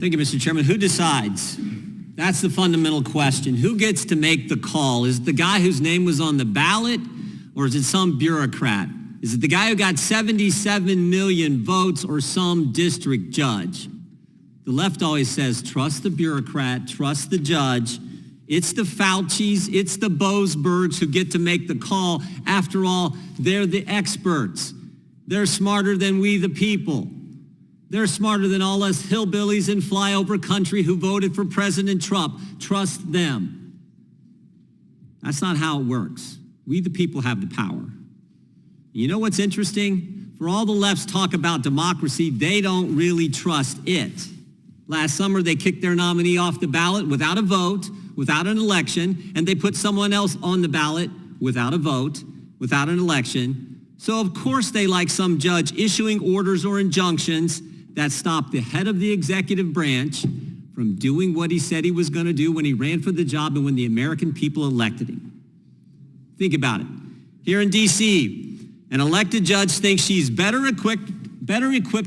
Thank you, Mr. Chairman. Who decides? That's the fundamental question. Who gets to make the call? Is it the guy whose name was on the ballot, or is it some bureaucrat? Is it the guy who got 77 million votes, or some district judge? The left always says, trust the bureaucrat, trust the judge. It's the Faucis, it's the Boasbergs who get to make the call. After all, they're the experts. They're smarter than we the people. They're smarter than all us hillbillies in flyover country who voted for President Trump. Trust them. That's not how it works. We the people have the power. You know what's interesting? For all the left's talk about democracy, they don't really trust it. Last summer, they kicked their nominee off the ballot without a vote, without an election, and they put someone else on the ballot without a vote, without an election. So of course they like some judge issuing orders or injunctions that stop the head of the executive branch from doing what he said he was going to do when he ran for the job and when the American people elected him. Think about it. Here in D.C., an elected judge thinks she's better equipped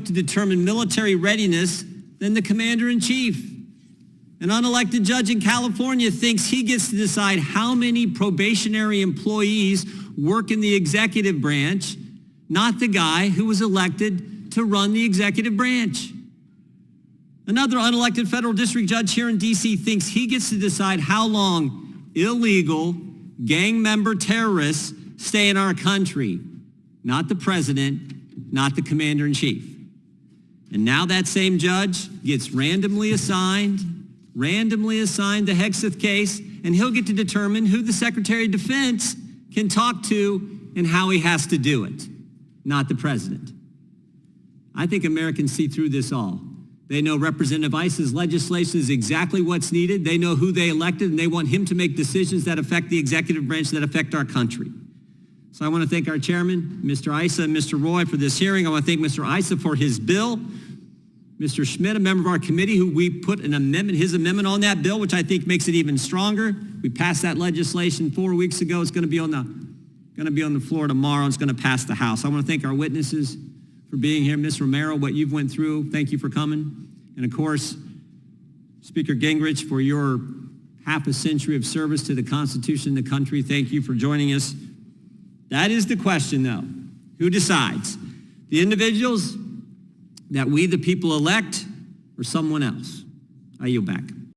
to determine military readiness than the commander-in-chief. An unelected judge in California thinks he gets to decide how many probationary employees work in the executive branch, not the guy who was elected to run the executive branch. Another unelected federal district judge here in D.C. thinks he gets to decide how long illegal gang member terrorists stay in our country, not the president, not the commander-in-chief. And now that same judge gets randomly assigned the Hexeth case, and he'll get to determine who the Secretary of Defense can talk to and how he has to do it, not the president. I think Americans see through this all. They know Representative Iss's legislation is exactly what's needed. They know who they elected, and they want him to make decisions that affect the executive branch, that affect our country. So I want to thank our chairman, Mr. Issa and Mr. Roy, for this hearing. I want to thank Mr. Issa for his bill. Mr. Schmidt, a member of our committee, who we put an amendment, his amendment on that bill, which I think makes it even stronger. We passed that legislation 4 weeks ago. It's going to be on the floor tomorrow. It's going to pass the House. I want to thank our witnesses for being here. Ms. Romero, what you've went through, thank you for coming. And of course, Speaker Gingrich, for your half a century of service to the Constitution and the country, thank you for joining us. That is the question, though. Who decides? The individuals that we the people elect, or someone else? I yield back.